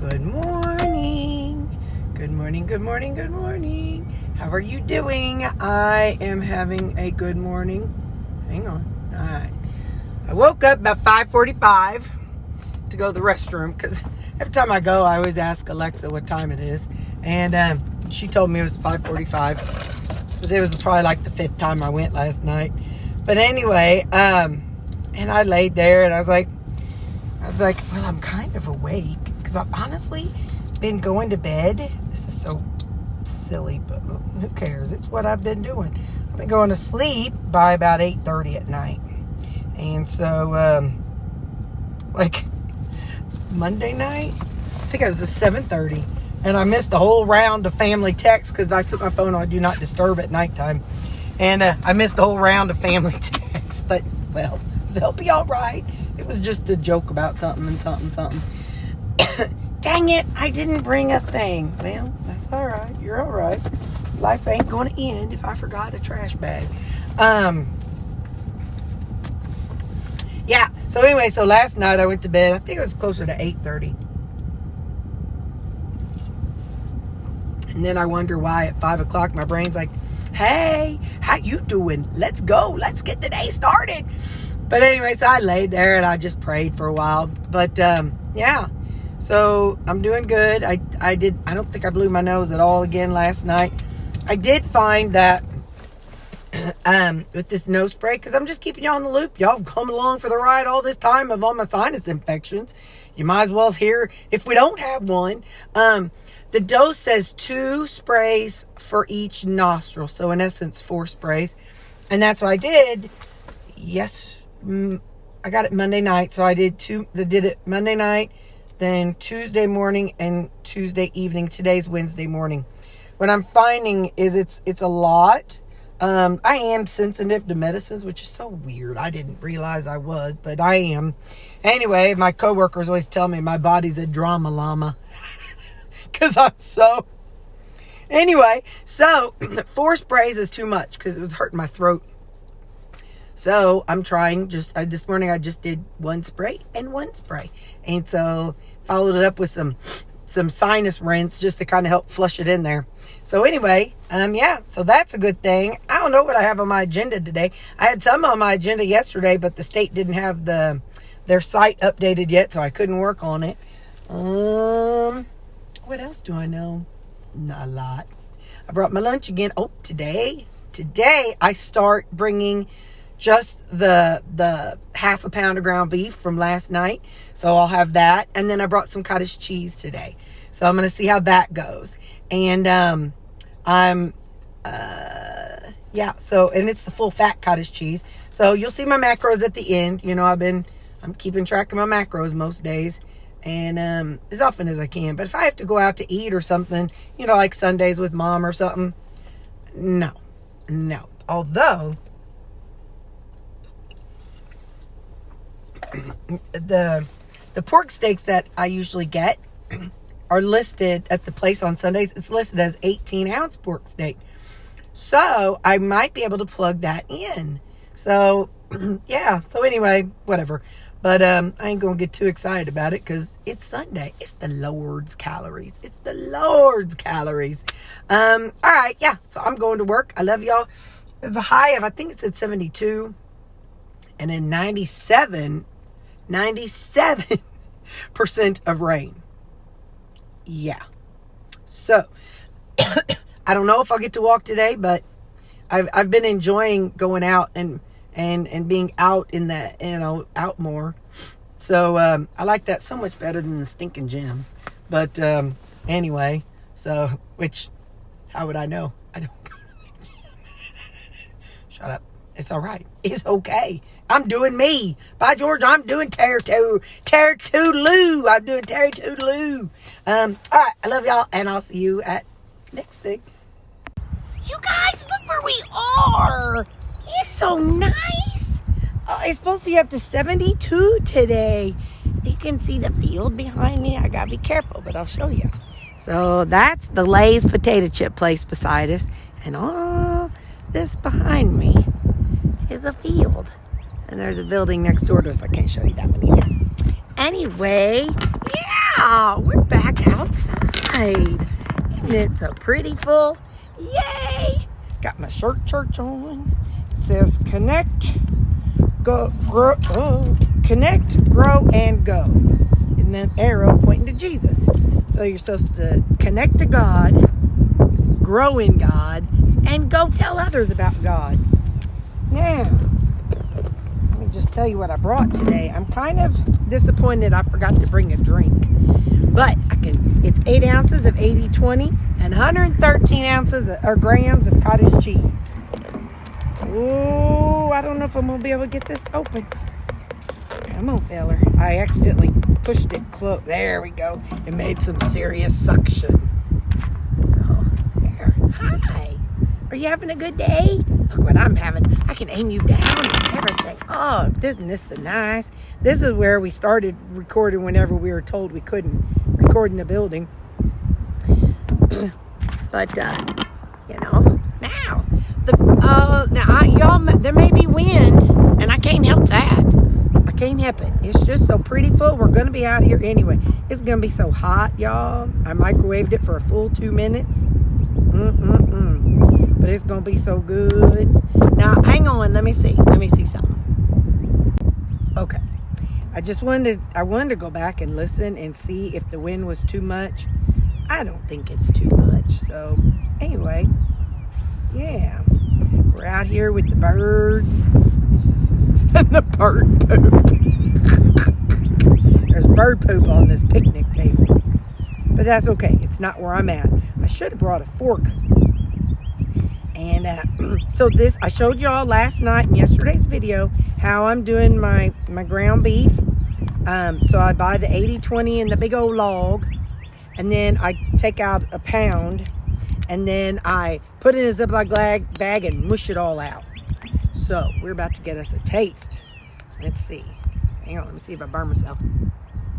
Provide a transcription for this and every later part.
Good morning. Good morning, good morning, good morning. How are you doing? I am having a good morning. Hang on. All right. I woke up about 5:45 to go to the restroom because every time I go, I always ask Alexa what time it is. And she told me it was 5:45. But it was probably like the fifth time I went last night. But anyway, and I laid there and I was like, well, I'm kind of awake because I've honestly been going to bed. This is so silly, but who cares? It's what I've been doing. I've been going to sleep by about 8:30 at night. And so, like Monday night, I think it was at 7:30. And I missed a whole round of family texts because I put my phone on Do Not Disturb at nighttime. And I missed a whole round of family texts. But, well, they'll be all right. It was just a joke about something and something. Dang it, I didn't bring a thing. Well, that's all right. You're all right. Life ain't going to end if I forgot a trash bag. Yeah. So anyway, so last night I went to bed. I think it was closer to 8:30. And then I wonder why at 5 o'clock my brain's like, hey, how you doing? Let's go. Let's get the day started. But anyway, so I laid there and I just prayed for a while. But yeah, so I'm doing good. I don't think I blew my nose at all again last night. I did find that with this nose spray, because I'm just keeping y'all in the loop. Y'all have come along for the ride all this time of all my sinus infections. You might as well hear if we don't have one. The dose says 2 sprays for each nostril. So in essence, 4 sprays. And that's what I did. Yes, I got it Monday night. So I did it Monday night, then Tuesday morning and Tuesday evening. Today's Wednesday morning. What I'm finding is it's a lot. I am sensitive to medicines, which is so weird. I didn't realize I was, but I am. Anyway, my coworkers always tell me my body's a drama llama. Because I'm so... Anyway, so 4 sprays is too much because it was hurting my throat. So I'm trying this morning I just did 1 spray and 1 spray. And so followed it up with some sinus rinse just to kind of help flush it in there. So anyway, yeah, so that's a good thing. I don't know what I have on my agenda today. I had some on my agenda yesterday, but the state didn't have their site updated yet, so I couldn't work on it. What else do I know? Not a lot. I brought my lunch again. Oh, today I start bringing just the half a pound of ground beef from last night. So I'll have that. And then I brought some cottage cheese today. So I'm going to see how that goes. And yeah, so, and it's the full fat cottage cheese. So you'll see my macros at the end. You know, I'm keeping track of my macros most days. And as often as I can. But if I have to go out to eat or something, you know, like Sundays with mom or something, no. Although, the pork steaks that I usually get are listed at the place on Sundays. It's listed as 18-ounce pork steak. So I might be able to plug that in. So, yeah. So anyway, whatever. But I ain't going to get too excited about it because it's Sunday. It's the Lord's calories. It's the Lord's calories. All right, yeah. So I'm going to work. I love y'all. There's a high of, I think it's at 72. And then 97% of rain. Yeah. So, I don't know if I'll get to walk today, but I've been enjoying going out and being out in that, you know, out more. So, I like that so much better than the stinking gym. But, anyway, so, which, how would I know? I don't go to the gym. Shut up. It's all right. It's okay. I'm doing me. By George, I'm doing Terri-Toodaloo. I'm doing Terri-Toodaloo. All right. I love y'all, and I'll see you at next thing. You guys, look where we are. It's so nice. It's supposed to be up to 72 today. You can see the field behind me. I gotta be careful, but I'll show you. So that's the Lay's potato chip place beside us. And all this behind me is a field. And there's a building next door to us. I can't show you that one either. Anyway, yeah, we're back outside. Isn't it so pretty full? Yay! Got my church on. It says connect, go, grow, connect, grow, and go. And then arrow pointing to Jesus. So you're supposed to connect to God, grow in God, and go tell others about God. Now, let me just tell you what I brought today. I'm kind of disappointed I forgot to bring a drink. But it's 8 ounces of 80-20 and 113 ounces or grams of cottage cheese. Oh, I don't know if I'm going to be able to get this open. Come on, feller. I accidentally pushed it close. There we go. It made some serious suction. So, there. Hi. Are you having a good day? Look what I'm having. I can aim you down and everything. Oh, isn't this so nice? This is where we started recording whenever we were told we couldn't record in the building. But, now, there may be wind, and I can't help that. I can't help it. It's just so pretty full. We're going to be out here anyway. It's going to be so hot, y'all. I microwaved it for a full 2 minutes. But it's going to be so good. Now, hang on. Let me see something. Okay. I wanted to go back and listen and see if the wind was too much. I don't think it's too much. So, anyway, yeah. We're out here with the birds and the bird poop. There's bird poop on this picnic table. But that's okay. It's not where I'm at. I should have brought a fork. And so I showed y'all last night in yesterday's video how I'm doing my ground beef. So I buy the 80-20 in the big old log. And then I take out a pound. And then I put it in a Ziploc bag and mush it all out. So we're about to get us a taste. Let's see. Hang on, let me see if I burn myself.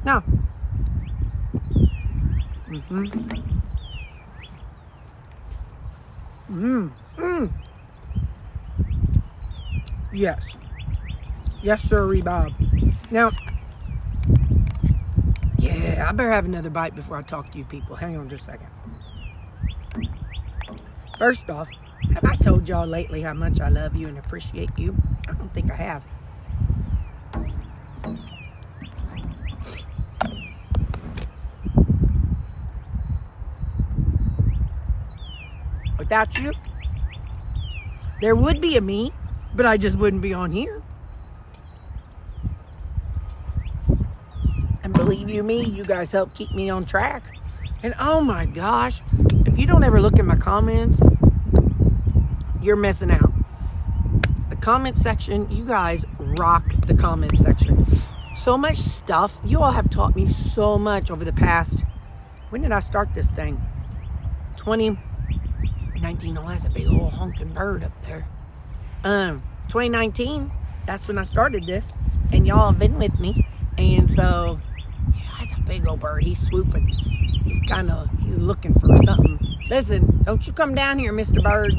No. Yes. Yes, sir, Bob. Now, yeah, I better have another bite before I talk to you people. Hang on just a second. First off, have I told y'all lately how much I love you and appreciate you? I don't think I have. Without you, there would be a me, but I just wouldn't be on here. And believe you me, you guys help keep me on track. And oh my gosh, if you don't ever look at my comments, you're missing out. The comment section, you guys rock the comment section. So much stuff. You all have taught me so much over the past, when did I start this thing? 2019. Oh, that's a big old honking bird up there. 2019, that's when I started this. And y'all have been with me. And so, yeah, that's a big old bird. He's swooping. He's looking for something. Listen, don't you come down here, Mr. Bird.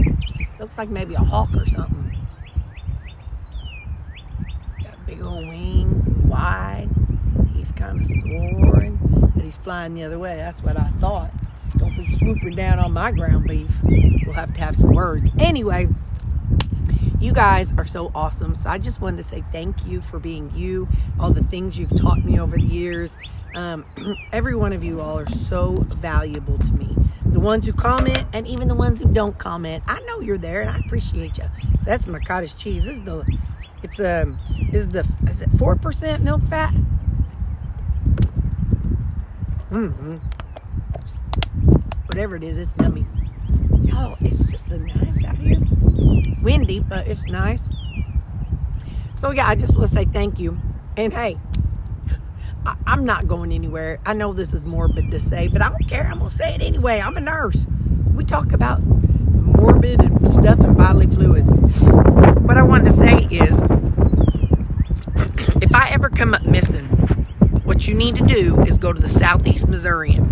Looks like maybe a hawk or something. Got big old wings and wide. He's kind of soaring, but he's flying the other way. That's what I thought. Don't be swooping down on my ground beef. We'll have to have some words. Anyway, you guys are so awesome. So I just wanted to say thank you for being you. All the things you've taught me over the years. Every one of you all are so valuable to me. The ones who comment and even the ones who don't comment. I know you're there and I appreciate you. So that's my cottage cheese. Is it 4% milk fat? Whatever it is, it's yummy. Y'all, it's just so nice out here. Windy, but it's nice. So yeah, I just want to say thank you. And hey, I'm not going anywhere. I know this is morbid to say, but I don't care. I'm going to say it anyway. I'm a nurse. We talk about morbid stuff and bodily fluids. What I wanted to say is, if I ever come up missing, what you need to do is go to the Southeast Missourian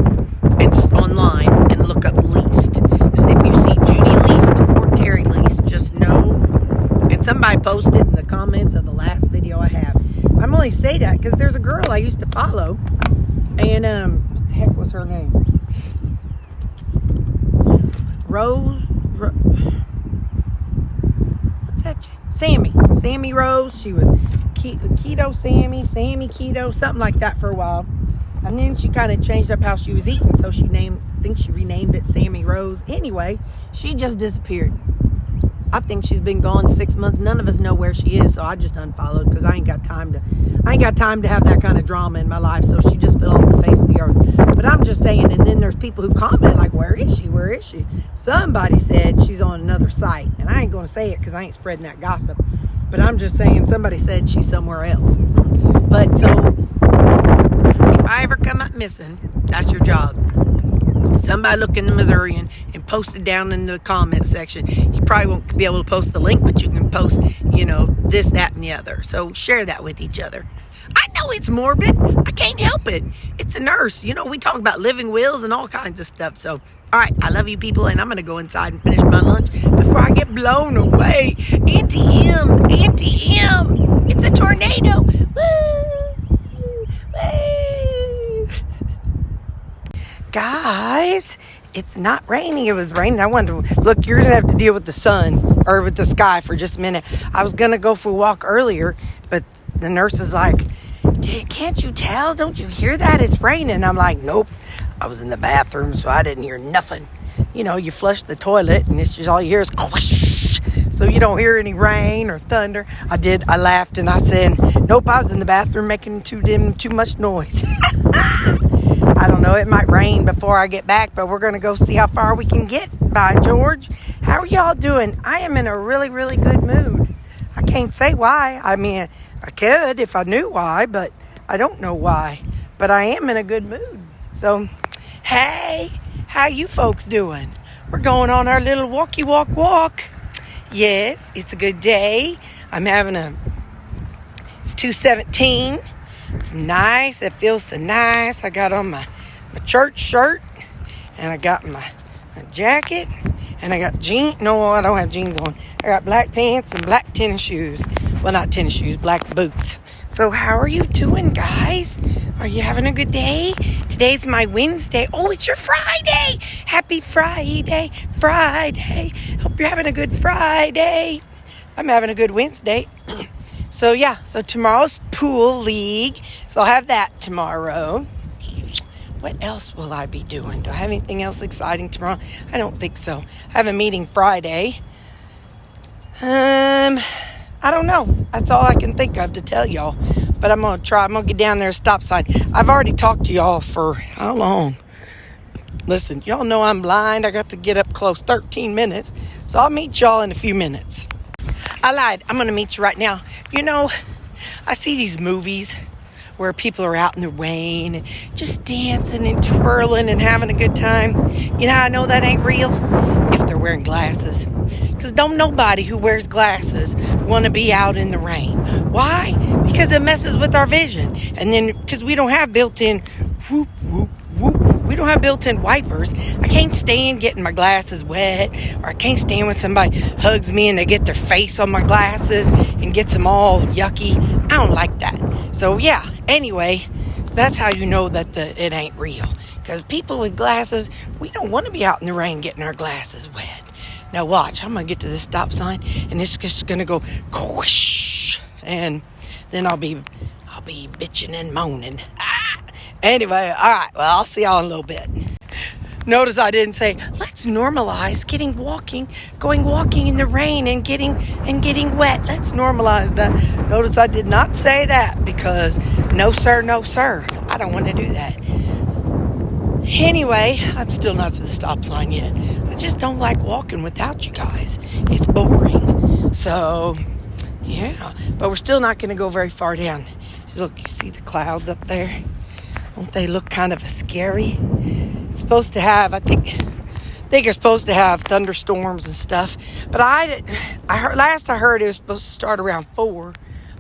and online and look up Leist. So if you see Judy Leist or Terri Leist, just know. And somebody posted in the comments of the last video I have. I'm only say that because there's a girl I used to follow, and what the heck was her name? what's that? Sammy Rose. She was keto Sammy keto, something like that for a while. And then she kind of changed up how she was eating, so she renamed it Sammy Rose. Anyway, she just disappeared. I think she's been gone 6 months. None of us know where she is, so I just unfollowed because I ain't got time to have that kind of drama in my life. So she just fell off the face of the earth. But I'm just saying, and then there's people who comment like, where is she? Somebody said she's on another site, and I ain't going to say it because I ain't spreading that gossip. But I'm just saying somebody said she's somewhere else. But so if I ever come up missing, that's your job. Somebody look in the Missourian and post it down in the comment section. You probably won't be able to post the link, but you can post, this, that, and the other. So share that with each other. I know it's morbid. I can't help it. It's a nurse. We talk about living wills and all kinds of stuff. So, all right, I love you people, and I'm going to go inside and finish my lunch before I get blown away. Auntie M, it's a tornado. Woo, woo. Guys, it's not raining. It was raining. I wanted to look. You're gonna have to deal with the sun or with the sky for just a minute. I was gonna go for a walk earlier, but the nurse is like, "Can't you tell? Don't you hear that? It's raining." I'm like, "Nope. I was in the bathroom, so I didn't hear nothing." You flush the toilet, and it's just all you hear is "Whoosh," so you don't hear any rain or thunder. I laughed and I said, "Nope. I was in the bathroom making too much noise." I don't know, it might rain before I get back, but we're going to go see how far we can get. By George. How are y'all doing? I am in a really, really good mood. I can't say why. I mean, I could if I knew why, but I don't know why. But I am in a good mood. So, hey, how you folks doing? We're going on our little walk. Yes, it's a good day. It's 2:17. It's nice. It feels so nice. I got on my church shirt, and I got my jacket, and I got jeans. No, I don't have jeans on. I got black pants and black tennis shoes. Well, not tennis shoes, black boots. So how are you doing, guys? Are you having a good day? Today's my Wednesday. Oh, it's your Friday. Happy Friday. Hope you're having a good Friday. I'm having a good Wednesday. So tomorrow's pool league. So I'll have that tomorrow. What else will I be doing? Do I have anything else exciting tomorrow? I don't think so. I have a meeting Friday. I don't know. That's all I can think of to tell y'all. But I'm going to try. I'm going to get down there, stop sign. I've already talked to y'all for how long? Listen, y'all know I'm blind. I got to get up close 13 minutes. So I'll meet y'all in a few minutes. I lied. I'm going to meet you right now. I see these movies where people are out in the rain and just dancing and twirling and having a good time. You know how I know that ain't real? If they're wearing glasses. Because don't nobody who wears glasses want to be out in the rain. Why? Because it messes with our vision. And then, because we don't have built-in whoop, whoop, whoop, whoop. We don't have built-in wipers. I can't stand getting my glasses wet, or I can't stand when somebody hugs me and they get their face on my glasses and gets them all yucky. I don't like that. So anyway, so that's how you know that it ain't real. Because people with glasses, we don't want to be out in the rain getting our glasses wet. Now watch, I'm going to get to this stop sign and it's just going to go whoosh, and then I'll be bitching and moaning. Anyway, all right, well, I'll see y'all in a little bit. Notice I didn't say, let's normalize going walking in the rain and getting wet. Let's normalize that. Notice I did not say that because no, sir. I don't want to do that. Anyway, I'm still not to the stop sign yet. I just don't like walking without you guys. It's boring. So, but we're still not going to go very far down. Look, you see the clouds up there? Don't they look kind of scary? It's supposed to have, I think you're supposed to have thunderstorms and stuff. But I heard it was supposed to start around 4.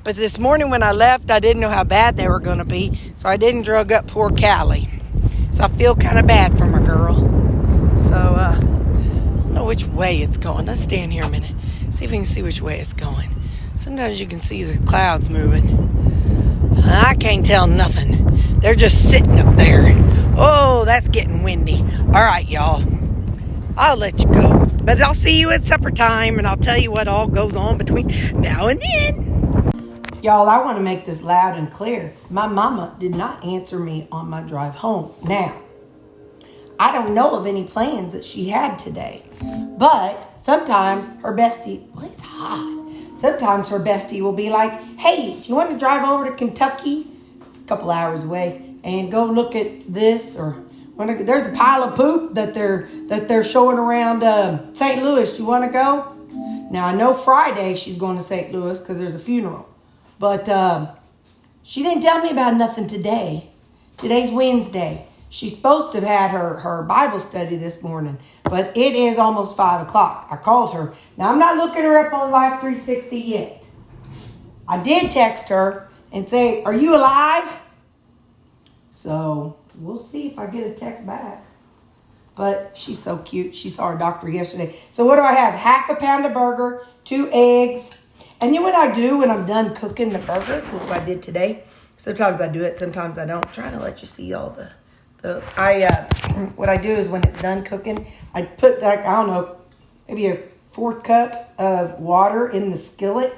But this morning when I left, I didn't know how bad they were going to be. So I didn't drug up poor Callie. So I feel kind of bad for my girl. So I don't know which way it's going. Let's stand here a minute. See if we can see which way it's going. Sometimes you can see the clouds moving. I can't tell nothing. They're just sitting up there. Oh, that's getting windy. All right, y'all. I'll let you go. But I'll see you at supper time, and I'll tell you what all goes on between now and then. Y'all, I want to make this loud and clear. My mama did not answer me on my drive home. Now, I don't know of any plans that she had today. But sometimes her bestie, well, it's hot. Sometimes her bestie will be like, hey, do you want to drive over to Kentucky? It's a couple hours away. And go look at this, or there's a pile of poop that they're showing around St. Louis. You want to go? Now, I know Friday she's going to St. Louis because there's a funeral. But she didn't tell me about nothing today. Today's Wednesday. She's supposed to have had her Bible study this morning, but it is almost 5 o'clock. I called her. Now, I'm not looking her up on Life 360 yet. I did text her and say, are you alive? So we'll see if I get a text back. But she's so cute. She saw her doctor yesterday. So what do I have? Half a pound of burger, 2 eggs. And then what I do when I'm done cooking the burger, this is what I did today. Sometimes I do it, sometimes I don't. I'm trying to let you see all what I do is when it's done cooking, I put like, I don't know, maybe a 1/4 cup of water in the skillet,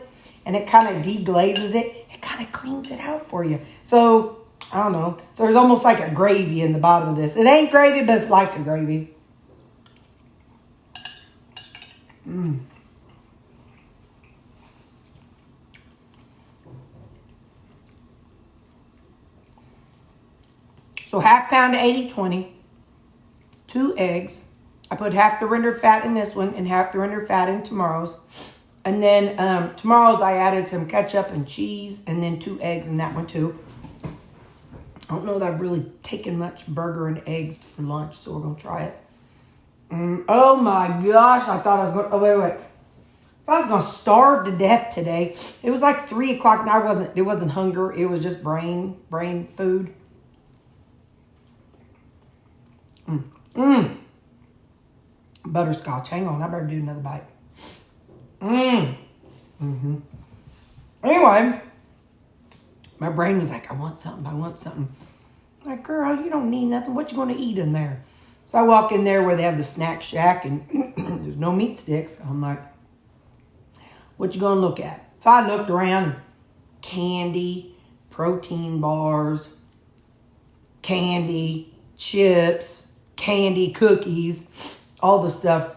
and it kind of deglazes it. It kind of cleans it out for you. So, I don't know. So there's almost like a gravy in the bottom of this. It ain't gravy, but it's like a gravy. So half pound of 80-20, 2 eggs. I put half the rendered fat in this one and half the rendered fat in tomorrow's. And then tomorrow's I added some ketchup and cheese and then 2 eggs in that one too. I don't know that I've really taken much burger and eggs for lunch, so we're going to try it. Oh my gosh, I thought I was going to, wait. If I was going to starve to death today. It was like 3 o'clock and it wasn't hunger, it was just brain food. Butterscotch. Hang on, I better do another bite. Anyway, my brain was like, I want something. I'm like, girl, you don't need nothing. What you going to eat in there? So I walk in there where they have the snack shack and there's no meat sticks. I'm like, what you going to look at? So I looked around. Candy, protein bars, candy, chips, candy, cookies, all the stuff.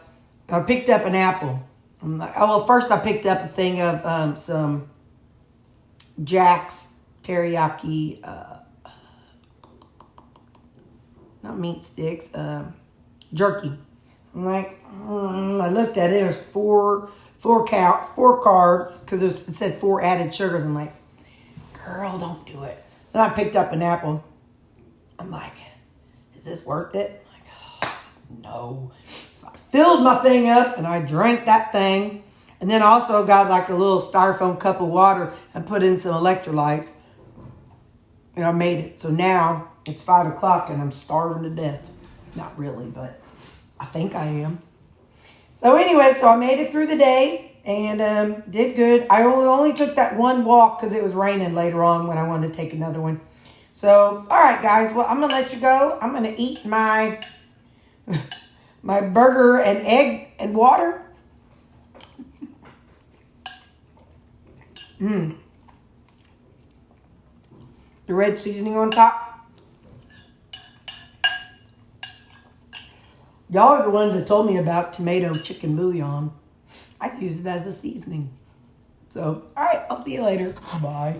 I picked up an apple. I'm like, oh, well, first I picked up a thing of some Jack's teriyaki, not meat sticks, jerky. I'm like, I looked at it. It was four carbs because it said 4 added sugars. I'm like, girl, don't do it. Then I picked up an apple. I'm like, is this worth it? I'm like, oh, no. So I filled my thing up and I drank that thing. And then I also got like a little styrofoam cup of water and put in some electrolytes. And I made it. So now it's 5 o'clock and I'm starving to death. Not really, but I think I am. So anyway, so I made it through the day and did good. I only took that one walk because it was raining later on when I wanted to take another one. So, all right, guys. Well, I'm going to let you go. I'm going to eat my burger and egg and water. The red seasoning on top. Y'all are the ones that told me about tomato chicken bouillon. I use it as a seasoning. So, all right. I'll see you later. Bye.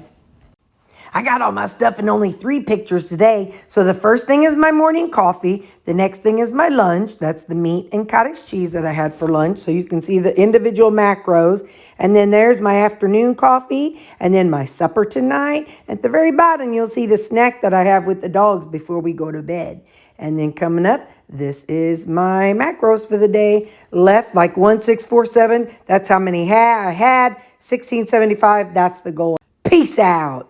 I got all my stuff in only 3 pictures today. So the first thing is my morning coffee. The next thing is my lunch. That's the meat and cottage cheese that I had for lunch. So you can see the individual macros. And then there's my afternoon coffee. And then my supper tonight. At the very bottom, you'll see the snack that I have with the dogs before we go to bed. And then coming up, this is my macros for the day. Left like 1647. That's how many I had. 1675. That's the goal. Peace out.